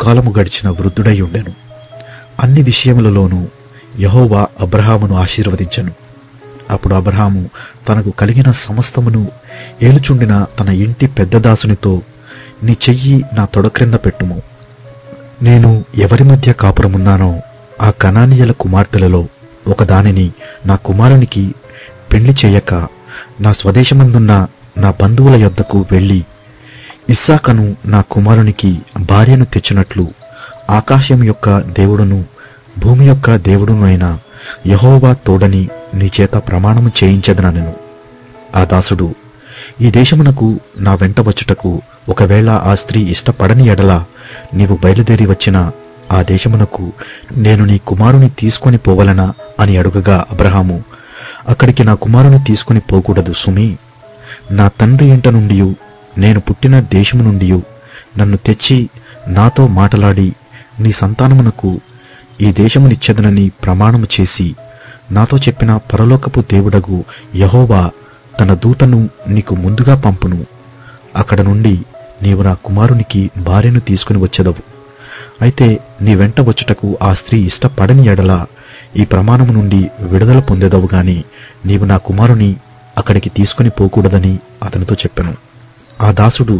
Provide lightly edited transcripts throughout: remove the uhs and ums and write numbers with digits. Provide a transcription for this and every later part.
బహుకాలము గడిచిన వృద్ధుడై ఉండెను. అన్ని విషయములలోనూ యెహోవా అబ్రహామును ఆశీర్వదించెను. అప్పుడు అబ్రహాము తనకు కలిగిన సమస్తమును ఏలుచుండిన తన ఇంటి పెద్ద దాసునితో, నీ చెయ్యి నా తొడ క్రింద పెట్టుము. నేను ఎవరి మధ్య కాపురమున్నానో ఆ కనానీయుల కుమార్తెలలో ఒకదానిని నా కుమారునికి పెళ్లి చేయక నా స్వదేశమందున్న నా బంధువుల యొద్దకు వెళ్లి ఇస్సాకను నా కుమారునికి భార్యను తెచ్చినట్లు ఆకాశం యొక్క దేవుడును భూమి యొక్క దేవుడును అయిన యెహోవా తోడని నీ చేత ప్రమాణము చేయించెదనెను. ఆ దాసుడు, ఈ దేశమునకు నా వెంట వచ్చుటకు ఒకవేళ ఆ స్త్రీ ఇష్టపడని ఎడల నీవు బయలుదేరి వచ్చిన ఆ దేశమునకు నేను నీ కుమారుని తీసుకొని పోవలనా అని అడుగగా అబ్రహాము, అక్కడికి నా కుమారుని తీసుకొని పోకూడదు సుమీ. నా తండ్రి ఇంట నుండి నేను పుట్టిన దేశము నుండి నన్ను తెచ్చి నాతో మాటలాడి నీ సంతానమునకు ఈ దేశమునిచ్చెదనని ప్రమాణము చేసి నాతో చెప్పిన పరలోకపు దేవుడగు యెహోవా తన దూతను నీకు ముందుగా పంపును. అక్కడ నుండి నీవు నా కుమారునికి భార్యను తీసుకుని వచ్చెదవు. అయితే నీ వెంట వచ్చుటకు ఆ స్త్రీ ఇష్టపడని ఎడల ఈ ప్రమాణము నుండి విడుదల పొందెదవు గాని నీవు నా కుమారుని అక్కడికి తీసుకుని పోకూడదని అతనితో చెప్పెను. ఆ దాసుడు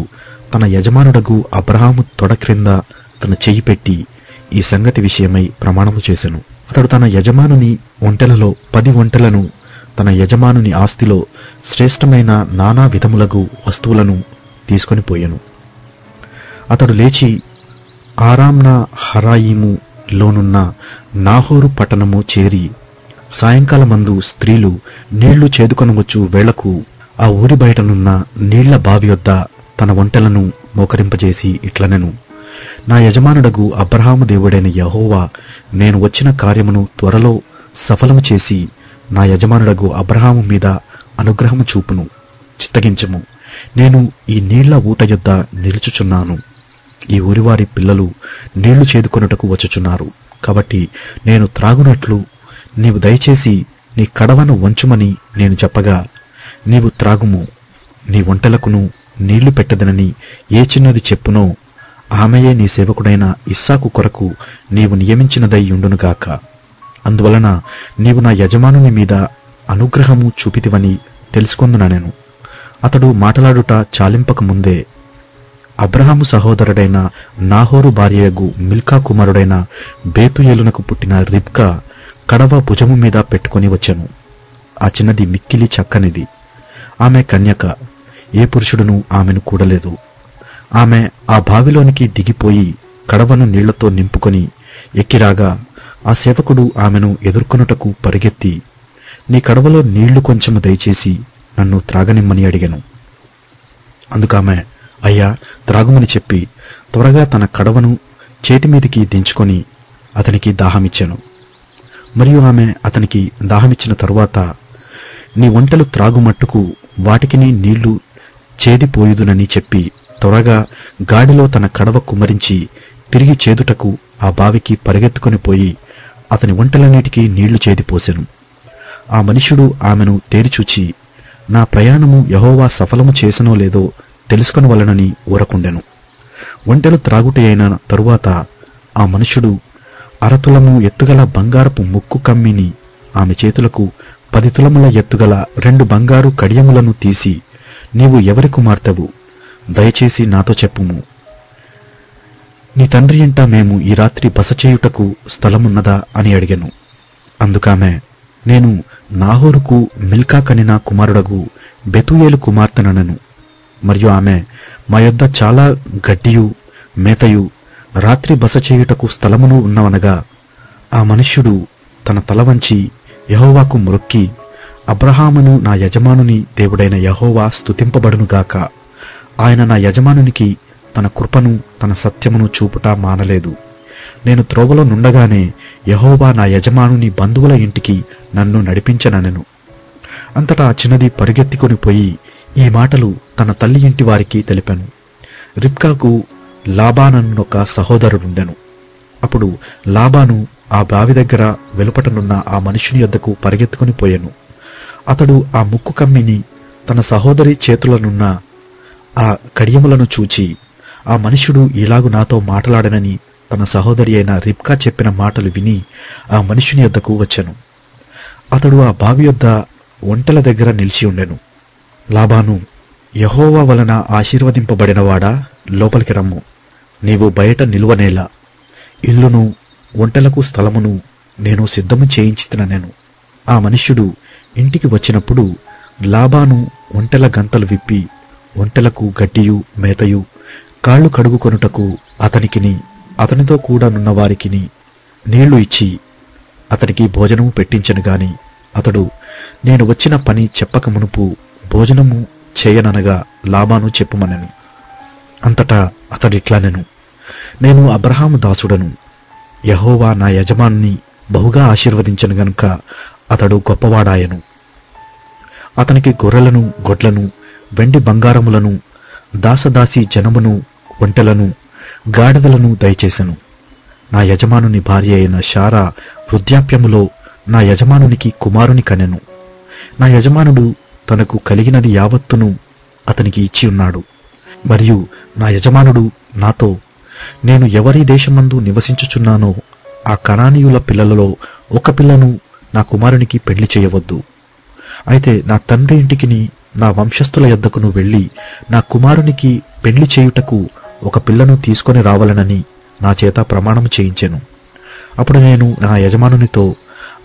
తన యజమానుడగు అబ్రహాము తొడ క్రింద తన చెయ్యి పెట్టి ఈ సంగతి విషయమై ప్రమాణము చేసెను. అతడు తన యజమానుని ఒంటెలలో 10 ఒంటెలను, తన యజమానుని ఆస్తిలో శ్రేష్టమైన నానా విధములగు వస్తువులను తీసుకొని పోయెను. అతడు లేచి ఆరామ్నా హరాయిము లోనున్న నాహోరు పట్టణము చేరి సాయంకాలమందు స్త్రీలు నీళ్లు చేదుకొనవచ్చు వేళకు ఆ ఊరి బయటనున్న నీళ్ల బావి వద్ద తన ఒంటెలను మోకరింపజేసి ఇట్లనెను, నా యజమానుడగు అబ్రహాము దేవుడైన యెహోవా నేను వచ్చిన కార్యమును త్వరలో సఫలము చేసి నా యజమానుడగు అబ్రహాము మీద అనుగ్రహము చూపును. చిత్తగించము. నేను ఈ నీళ్ల ఊట యొద్ద నిలుచుచున్నాను. ఈ ఊరివారి పిల్లలు నీళ్లు చేదుకొనుటకు వచ్చుచున్నారు. కాబట్టి నేను త్రాగునట్లు నీవు దయచేసి నీ కడవను వంచుమని నేను చెప్పగా, నీవు త్రాగుము, నీ ఒంటెలకును నీళ్లు పెట్టదనని ఏ చిన్నది చెప్పునో ఆమెయే నీ సేవకుడైన ఇస్సాకు కొరకు నీవు నియమించినదై యుండునుగాక. అందువలన నీవు నా యజమానుని మీద అనుగ్రహము చూపితివని తెలుసుకొందుననెను. అతడు మాటలాడుట చాలింపక ముందే అబ్రహాము సహోదరుడైన నాహోరు భార్యయగు మిల్కా కుమారుడైన బేతుయేలునకు పుట్టిన రిబ్కా కడవ భుజము మీద పెట్టుకుని వచ్చెను. ఆ చిన్నది మిక్కిలి చక్కనిది. ఆమె కన్యక. ఏ పురుషుడును ఆమెను కూడలేదు. ఆమె ఆ బావిలోనికి దిగిపోయి కడవను నీళ్లతో నింపుకొని ఎక్కిరాగా ఆ సేవకుడు ఆమెను ఎదుర్కొనుటకు పరిగెత్తి, నీ కడవలో నీళ్లు కొంచెము దయచేసి నన్ను త్రాగనిమ్మని అడిగెను. అందుకామె, అయ్యా త్రాగుమని చెప్పి త్వరగా తన కడవను చేతిమీదికి దించుకొని అతనికి దాహమిచ్చెను. మరియు ఆమె అతనికి దాహమిచ్చిన తరువాత, నీ ఒంటెలు త్రాగుమట్టుకు వాటికిని నీళ్లు చేదిపోయుదునని చెప్పి త్వరగా గాడిలో తన కడవ కుమ్మరించి తిరిగి చేదుటకు ఆ బావికి పరిగెత్తుకొని పోయి అతని ఒంటెలన్నిటికీ నీళ్లు చేదిపోసెను. ఆ మనుష్యుడు ఆమెను తేరిచూచి, నా ప్రయాణము యెహోవా సఫలము చేసనో లేదో తెలుసుకొనవలనని ఊరకుండెను. ఒంటెలు త్రాగుట అయిన తరువాత ఆ మనుష్యుడు అరతులము ఎత్తుగల బంగారపు ముక్కు కమ్మిని ఆమె చేతులకు 10 తులముల ఎత్తుగల 2 బంగారు కడియములను తీసి, నీవు ఎవరి కుమార్తెవు? దయచేసి నాతో చెప్పుము. నీ తండ్రి ఇంట మేము ఈ రాత్రి బస చేయుటకు స్థలమున్నదా అని అడిగెను. అందుకామె, నేను నాహోరుకు మిల్కా కనిన కుమారుడగు బెతుయేలు కుమార్తెననెను. మరియు ఆమె, మా యొద్ద చాలా గడ్డియు మేతయు రాత్రి బస చేయుటకు స్థలమును ఉన్నవనగా, ఆ మనుష్యుడు తన తల వంచి యెహోవాకు మ్రొక్కి, అబ్రహామును నా యజమానుని దేవుడైన యెహోవా స్తుతింపబడునుగాక. ఆయన నా యజమానునికి తన కృపను తన సత్యమును చూపుట మానలేదు. నేను త్రోవలో నుండగానే యెహోవా నా యజమానుని బంధువుల ఇంటికి నన్ను నడిపించననెను. అంతటా ఆ చిన్నది పరిగెత్తుకొని పోయి ఈ మాటలు తన తల్లి ఇంటి వారికి తెలిపాను. రిబ్కాకు లాబానన్నొక సహోదరుడుండెను. అప్పుడు లాబాను ఆ బావి దగ్గర వెలుపటనున్న ఆ మనుషుని యొద్దకు పరిగెత్తుకుని పోయెను. అతడు ఆ ముక్కు కమ్మిని తన సహోదరి చేతులనున్న ఆ కడియములను చూచి, ఆ మనుష్యుడు ఇలాగు నాతో మాట్లాడనని తన సహోదరి అయిన రిబ్కా చెప్పిన మాటలు విని ఆ మనుషుని యొద్దకు వచ్చెను. అతడు ఆ బావి యొద్ద ఒంటెల దగ్గర నిలిచి ఉండెను. లాబాను, యెహోవా వలన ఆశీర్వదింపబడినవాడా, లోపలికి రమ్ము. నీవు బయట నిలువనేలా. ఇల్లును ఒంటెలకు స్థలమును నేను సిద్ధము చేయించితినెను. ఆ మనుష్యుడు ఇంటికి వచ్చినప్పుడు లాబాను ఒంటెల గంతలు విప్పి ఒంటెలకు గడ్డియు మేతయు కాళ్ళు కడుగుకొనుటకు అతనికిని అతనితో కూడా నున్న వారికిని నీళ్లు ఇచ్చి అతనికి భోజనము పెట్టించెను గాని అతడు నేను వచ్చిన పని చెప్పక మునుపు భోజనము చేయననగా లాబాను చెప్పుమనెను. అంతటా అతడిట్లనెను, నేను అబ్రహాము దాసుడను. యెహోవా నా యజమానుని బహుగా ఆశీర్వదించెను గనుక అతడు గొప్పవాడాయను. అతనికి గొర్రెలను గొడ్లను వెండి బంగారములను దాసదాసి జనమును ఒంటెలను గాడిదలను దయచేసెను. నా యజమానుని భార్య అయిన శారా వృద్ధాప్యములో నా యజమానునికి కుమారుని కనెను. నా యజమానుడు తనకు కలిగినది యావత్తును అతనికి ఇచ్చి ఉన్నాడు. మరియు నా యజమానుడు నాతో, నేను ఎవరి దేశమందు నివసించుచున్నానో ఆ కనానీయుల పిల్లలలో ఒక పిల్లను నా కుమారునికి పెళ్లి చేయవద్దు. అయితే నా తండ్రి ఇంటికిని నా వంశస్థుల యొద్దకును వెళ్లి నా కుమారునికి పెళ్లి చేయుటకు ఒక పిల్లను తీసుకొని రావాలనని నా చేత ప్రమాణం చేయించెను. అప్పుడు నేను నా యజమానునితో,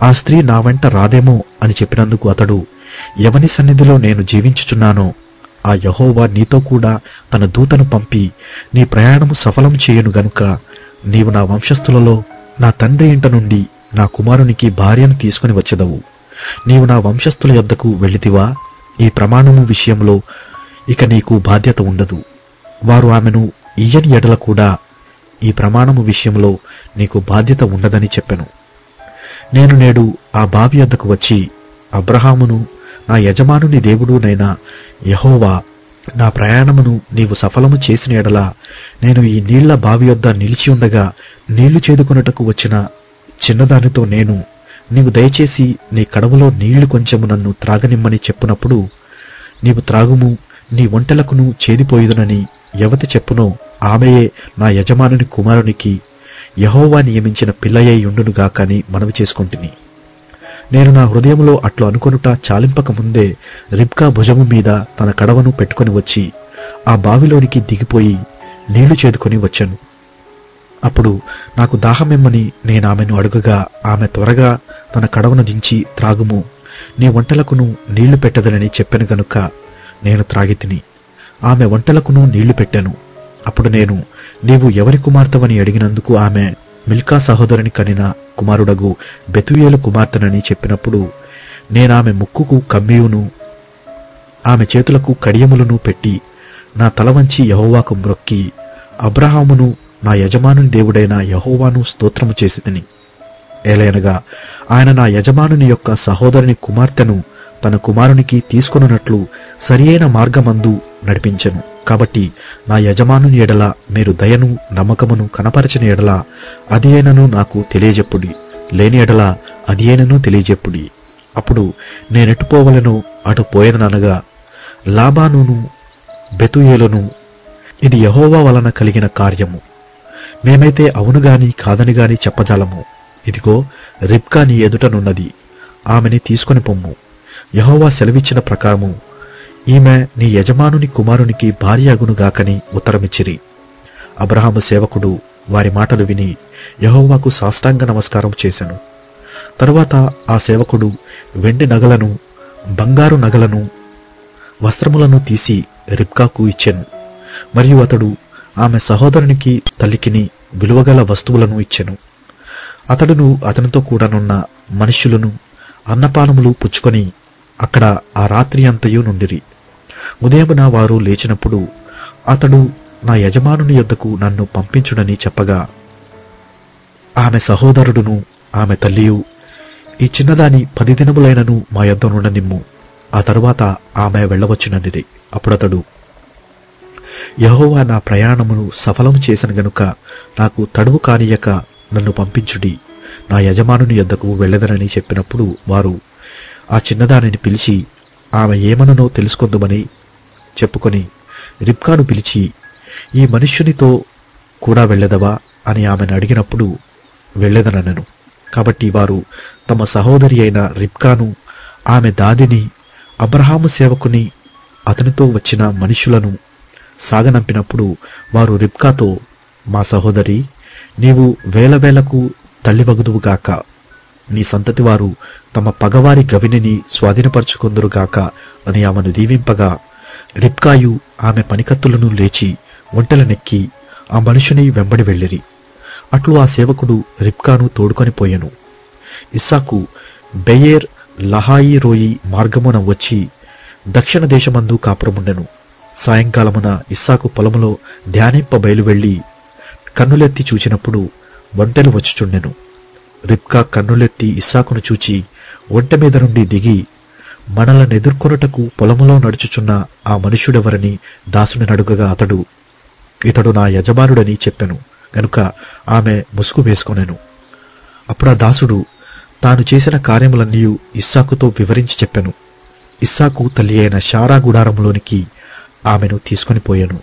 ఆ స్త్రీ నా వెంట రాదేమో అని చెప్పినందుకు అతడు, ఎవని సన్నిధిలో నేను జీవించుచున్నానో ఆ యెహోవా నీతో కూడా తన దూతను పంపి నీ ప్రయాణము సఫలం చేయను గనుక నీవు నా వంశస్థులలో నా తండ్రి ఇంట నుండి నా కుమారునికి భార్యను తీసుకుని వచ్చెదవు. నీవు నా వంశస్థుల యొద్దకు వెళితివా? ఈ ప్రమాణము విషయంలో ఇక నీకు బాధ్యత ఉండదు. వారు ఆమెను ఇయ్యని ఎడల కూడా ఈ ప్రమాణము విషయంలో నీకు బాధ్యత ఉండదని చెప్పెను. నేను నేడు ఆ బావి యొద్దకు వచ్చి అబ్రహామును, నా యజమానుని దేవుడునైన యెహోవా నా ప్రయాణమును నీవు సఫలము చేసిన ఎడల నేను ఈ నీళ్ల బావి యొద్ద నిలిచి ఉండగా నీళ్లు చేదుకొనుటకు వచ్చిన చిన్నదానితో నేను, నీవు దయచేసి నీ కడవలో నీళ్లు కొంచెము నన్ను త్రాగనిమ్మని చెప్పునప్పుడు నీవు త్రాగుము, నీ ఒంటెలకును చేదిపోయుదునని ఎవతి చెప్పునో ఆమెయే నా యజమానుని కుమారునికి యెహోవా నియమించిన పిల్లయై యుండునుగాకని మనవి చేసుకొంటిని. నేను నా హృదయంలో అట్లు అనుకొనుట చాలింపక ముందే రిబ్కా భుజము మీద తన కడవను పెట్టుకొని వచ్చి ఆ బావిలోనికి దిగిపోయి నీళ్లు చేదుకొని వచ్చాను. అప్పుడు నాకు దాహమెమ్మని నేనామెను అడుగగా ఆమె త్వరగా తన కడవను దించి, త్రాగుము, నీ ఒంటెలకును నీళ్లు పెట్టదనని చెప్పెను గనుక నేను త్రాగితిని. ఆమె ఒంటెలకును నీళ్లు పెట్టాను. అప్పుడు నేను, నీవు ఎవరి కుమార్తెవని అడిగినందుకు ఆమె మిల్కా సహోదరుని కనిన కుమారుడగు బెతుయేలు కుమార్తెనని చెప్పినప్పుడు నేనామె ముక్కుకు కమ్మియును ఆమె చేతులకు కడియములను పెట్టి నా తల వంచి యెహోవాకు మ్రొక్కి అబ్రహామును నా యజమానుని దేవుడైన యెహోవాను స్తోత్రము చేసితిని. ఏలయనగా ఆయన నా యజమానుని యొక్క సహోదరుని కుమార్తెను తన కుమారునికి తీసుకొనున్నట్లు సరియైన మార్గమందు నడిపించెను. కాబట్టి నా యజమానుని ఎడల మీరు దయను నమ్మకమును కనపరచని ఎడల అది అయినను నాకు తెలియజెప్పుడి, లేని ఎడల అది అయినను తెలియజెప్పుడి. అప్పుడు నేనెట్టుపోవలెను అటు పోయేదనగా లాబానును బెతుయేలును, ఇది యెహోవా వలన కలిగిన కార్యము, మేమైతే అవునుగాని కాదని గాని చెప్పజాలము. ఇదిగో రిబ్కా నీ ఎదుటనున్నది, ఆమెని తీసుకొని పొమ్ము. యెహోవా సెలవిచ్చిన ప్రకారము ఈమె నీ యజమానుని కుమారునికి భార్య అగునుగాకని ఉత్తరమిచ్చిరి. అబ్రహాము సేవకుడు వారి మాటలు విని యెహోవాకు సాష్టాంగ నమస్కారం చేసెను. తరువాత ఆ సేవకుడు వెండి నగలను బంగారు నగలను వస్త్రములను తీసి రిబ్కాకు ఇచ్చెను. మరియు అతడు ఆమె సహోదరునికి తల్లికిని విలువగల వస్తువులను ఇచ్చెను. అతడును అతనితో కూడానున్న మనుష్యులను అన్నపానములు పుచ్చుకొని అక్కడ ఆ రాత్రి అంతయు నుండిరి. ఉదయమున వారు లేచినప్పుడు అతడు నా యజమానుని యొద్దకు నన్ను పంపించుడని చెప్పగా ఆమె సహోదరుడును ఆమె తల్లియు, ఈ చిన్నదాని 10 దినములైనను మా యొద్ద నుండనిమ్ము, ఆ తరువాత ఆమె వెళ్ళవచ్చుననిరి. అప్పుడతడు, యెహోవా నా ప్రయాణమును సఫలము చేసిన గనుక నాకు తడువు కానియక నన్ను పంపించుడి, నా యజమానుని యొద్దకు వెళ్ళదనని చెప్పినప్పుడు వారు ఆ చిన్నదానిని పిలిచి ఆమె ఏమననో తెలుసుకొందుమని చెప్పుకొని రిబ్కాను పిలిచి, ఈ మనుష్యునితో కూడా వెళ్ళెదవా అని ఆమెను అడిగినప్పుడు వెళ్ళెదనెను. కాబట్టి వారు తమ సహోదరి అయిన రిబ్కాను, ఆమె దాదిని, అబ్రహాము సేవకుని, అతనితో వచ్చిన మనుషులను సాగనంపినప్పుడు వారు రిబ్కాతో, మా సహోదరి, నీవు వేలవేలకు తల్లివగుదువుగాక, నీ సంతతి వారు తమ పగవారి గవినిని స్వాధీనపరుచుకొందురుగాక అని ఆమెను దీవింపగా, రిబ్కాయు ఆమె పనికత్తులను లేచి ఒంటెలనెక్కి ఆ మనుషుని వెంబడి వెళ్ళిరి. అట్లు ఆ సేవకుడు రిబ్కాను తోడుకొని పోయెను. ఇస్సాకు బెయేర్ లహాయి రోయి మార్గమున వచ్చి దక్షిణ దేశమందు కాపురముండెను. సాయంకాలమున ఇస్సాకు పొలములో ధ్యానింప బయలువెళ్లి కన్నులెత్తి చూచినప్పుడు ఒంటెలు వచ్చుచుండెను. రిబ్కా కన్నులెత్తి ఇస్సాకును చూచి ఒంటె మీద నుండి దిగి, మనలను ఎదుర్కొనుటకు పొలములో నడుచుచున్న ఆ మనుష్యుడెవరని దాసుని అడుగగా అతడు, ఇతడు నా యజమానుడని చెప్పెను. గనుక ఆమె ముసుగు వేసుకొనెను. అప్పుడు ఆ దాసుడు తాను చేసిన కార్యములన్నీ ఇస్సాకుతో వివరించి చెప్పెను. ఇస్సాకు తల్లి అయిన షారా గుడారంలోనికి ఆమెను తీసుకొని పోయెను.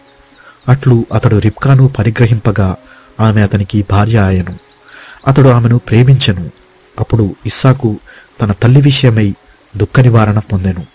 అట్లు అతడు రిబ్కాను పరిగ్రహింపగా ఆమె అతనికి భార్య ఆయను. అతడు ఆమెను ప్రేమించెను. అప్పుడు ఇస్సాకు తన తల్లి విషయమై దుఃఖ నివారణ పొందెను.